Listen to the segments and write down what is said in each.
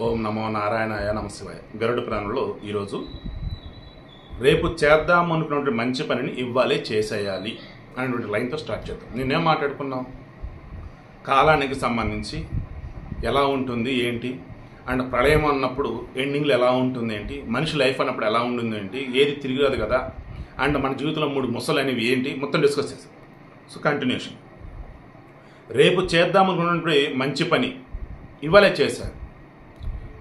ఓం నమో నారాయణాయ నమశివాయ. గరుడ పురాణంలో ఈరోజు రేపు చేద్దాం అనుకున్నటువంటి మంచి పనిని ఇవ్వాలే చేసేయాలి అనేటువంటి లైన్తో స్టార్ట్ చేద్దాం. నేనేం మాట్లాడుకున్నాం, కాలానికి సంబంధించి ఎలా ఉంటుంది ఏంటి, అండ్ ప్రళయం అన్నప్పుడు ఎండింగ్లో ఎలా ఉంటుంది ఏంటి, మనిషి లైఫ్ అన్నప్పుడు ఎలా ఉంటుంది ఏంటి, ఏది తిరిగిరాదు కదా, అండ్ మన జీవితంలో 3 ముసలు అనేవి ఏంటి, మొత్తం డిస్కస్ చేసాం. So continuation. రేపు చేద్దాం అనుకున్నటువంటి మంచి పని ఇవ్వాలే చేశాను.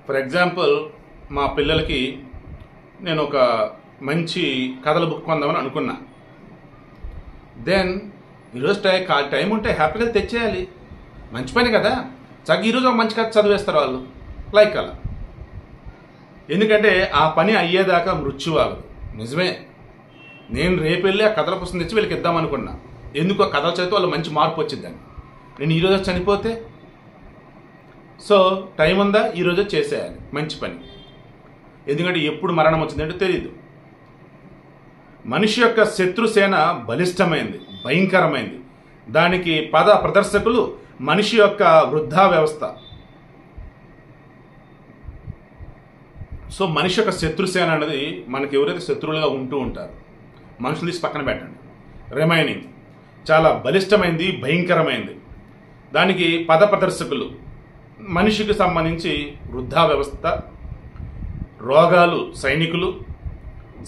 ఫర్ ఎగ్జాంపుల్, మా పిల్లలకి నేను ఒక మంచి కథల బుక్ కొందామని అనుకున్నా. దెన్ ఈరోజు టైం ఉంటే హ్యాపీగా తెచ్చేయాలి, మంచి పని కదా, ఈరోజు ఒక మంచి కథ చదివేస్తారు వాళ్ళు, లైక్ అలా. ఎందుకంటే ఆ పని అయ్యేదాకా మృత్యువాగదు. నిజమే, నేను రేపు వెళ్ళి ఆ కథల పుస్తకం తెచ్చి వీళ్ళకి ఇద్దాం అనుకున్నా. ఎందుకు ఆ కథల చేత వాళ్ళు మంచి మార్పు వచ్చిందని. నేను ఈరోజు చనిపోతే సో టైం ఉందా, ఈరోజే చేసేయాలి మంచి పని. ఎందుకంటే ఎప్పుడు మరణం వచ్చిందంటే తెలియదు. మనిషి యొక్క శత్రుసేన బలిష్టమైంది, భయంకరమైంది. దానికి పద ప్రదర్శకులు మనిషి యొక్క వృద్ధా వ్యవస్థ. సో మనిషి యొక్క శత్రుసేన అనేది మనకి ఎవరైతే శత్రువులుగా ఉంటూ ఉంటారు, మనుషులు తీసి పక్కన పెట్టండి, రిమైనింగ్ చాలా బలిష్టమైంది, భయంకరమైంది. దానికి పద ప్రదర్శకులు మనిషికి సంబంధించి వృద్ధా వ్యవస్థ, రోగాలు సైనికులు,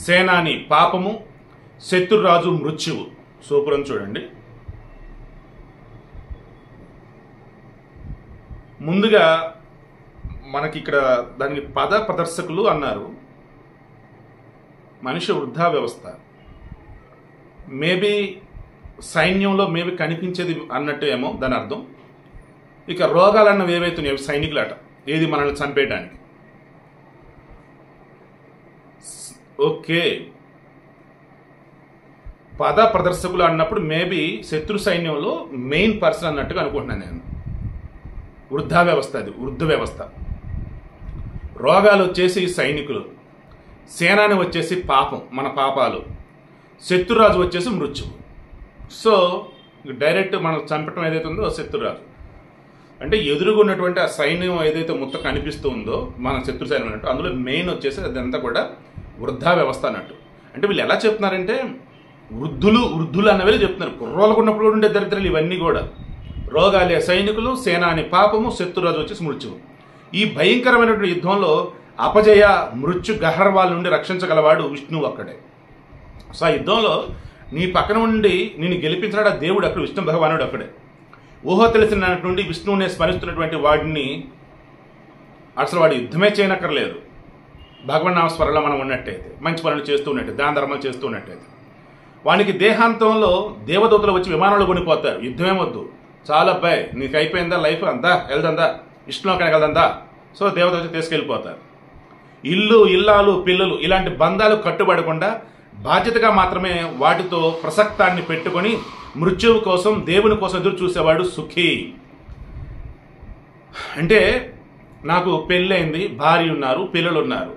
సేనాని పాపము, శత్రురాజు మృత్యువు. సూపురం చూడండి. ముందుగా మనకి ఇక్కడ దానికి పద ప్రదర్శకులు అన్నారు. మనిషి వృద్ధా వ్యవస్థ మేబీ సైన్యంలో మేబీ కనిపించేది అన్నట్టు ఏమో దాని అర్థం. ఇక రోగాలు అన్నవి ఏవైతున్నాయి సైనికులట, ఏది మనల్ని చంపేయడానికి. ఓకే, పద ప్రదర్శకులు అన్నప్పుడు మేబీ శత్రు సైన్యంలో మెయిన్ పర్సన్ అన్నట్టుగా అనుకుంటున్నాను నేను. వృద్ధా వ్యవస్థ, అది వృద్ధ వ్యవస్థ. రోగాలు వచ్చేసి సైనికులు, సేనాని వచ్చేసి పాపం, మన పాపాలు, శత్రురాజు వచ్చేసి మృత్యువు. సో డైరెక్ట్ మనం చంపటం ఏదైతే ఉందో శత్రురాజు అంటే ఎదురుగా ఉన్నటువంటి ఆ సైన్యం ఏదైతే మొత్తం కనిపిస్తూ ఉందో మన శత్రు సైన్యం అన్నట్టు, అందులో మెయిన్ వచ్చేసి అదంతా కూడా వృద్ధా వ్యవస్థ అన్నట్టు. అంటే వీళ్ళు ఎలా చెప్తున్నారంటే వృద్ధులు అన్నవేళ చెప్తున్నారు. కుర్రోళ్ళకు ఉన్నప్పుడు కూడా ఉండే దరిద్రాలు ఇవన్నీ కూడా. రోగాలే సైనికులు, సేనాని పాపము, శత్రురాజు వచ్చేసి మృత్యువు. ఈ భయంకరమైనటువంటి యుద్ధంలో అపజయ మృత్యు గహర్వాల నుండి రక్షించగలవాడు విష్ణువు అక్కడే. సో ఆ యుద్ధంలో నీ పక్కన ఉండి నిన్ను గెలిపించినాడు ఆ దేవుడు అక్కడ, విష్ణు భగవానుడు అక్కడే. ఊహ తెలిసినటువంటి విష్ణువుని స్మరిస్తున్నటువంటి వాడిని అసలు వాడు యుద్ధమే చేయనక్కర్లేదు. భగవన్నామస్మరణలో మనం ఉన్నట్టయితే, మంచి పనులు చేస్తూ ఉన్నట్టయితే, దాన ధర్మాలు చేస్తూ ఉన్నట్టయితే, వానికి దేహాంతంలో దేవదూతలు వచ్చి విమానంలో కొనిపోతారు. యుద్ధమే వద్దు, చాలా అబ్బాయి నీకు అయిపోయిందా లైఫ్, అంతా వెళ్దందా, విష్ణులోకి వెళ్దందా. సో దేవత వచ్చి తీసుకెళ్ళిపోతారు. ఇల్లు, ఇల్లాలు, పిల్లలు ఇలాంటి బంధాలు కట్టుబడకుండా బాధ్యతగా మాత్రమే వాటితో ప్రసక్తాన్ని పెట్టుకొని మృత్యువు కోసం, దేవుని కోసం ఎదురు చూసేవాడు సుఖీ. అంటే నాకు పెళ్ళైంది, భార్య ఉన్నారు, పిల్లలు ఉన్నారు,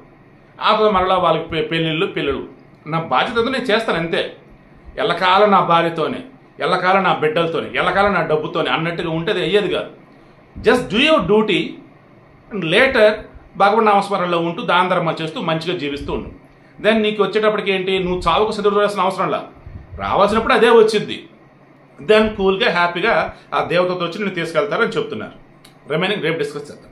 ఆపద మరలా వాళ్ళకి పెళ్ళిళ్ళు, పిల్లలు, నా బాధ్యతతో నేను చేస్తాను అంతే. ఎల్లకాలం నా భార్యతోనే, ఎల్లకాలం నా బిడ్డలతోనే, ఎల్లకాలం నా డబ్బుతోనే అన్నట్టుగా ఉంటుంది, అయ్యేది కాదు. Just do your duty and later భగవన్ నామస్మరణలో ఉంటూ దాన ధర్మాలు చేస్తూ మంచిగా జీవిస్తూ ఉండు. దెన్ నీకు వచ్చేటప్పటికి ఏంటి, నువ్వు చావుకు సిద్ధం చేయాల్సిన అవసరంలా, రావాల్సినప్పుడు అదే వచ్చింది. దెన్ కూల్గా హ్యాపీగా ఆ దేవతతో వచ్చి నేను తీసుకెళ్తారని చెప్తున్నారు. రిమైనింగ్ రేపు డిస్కస్ చేద్దాం.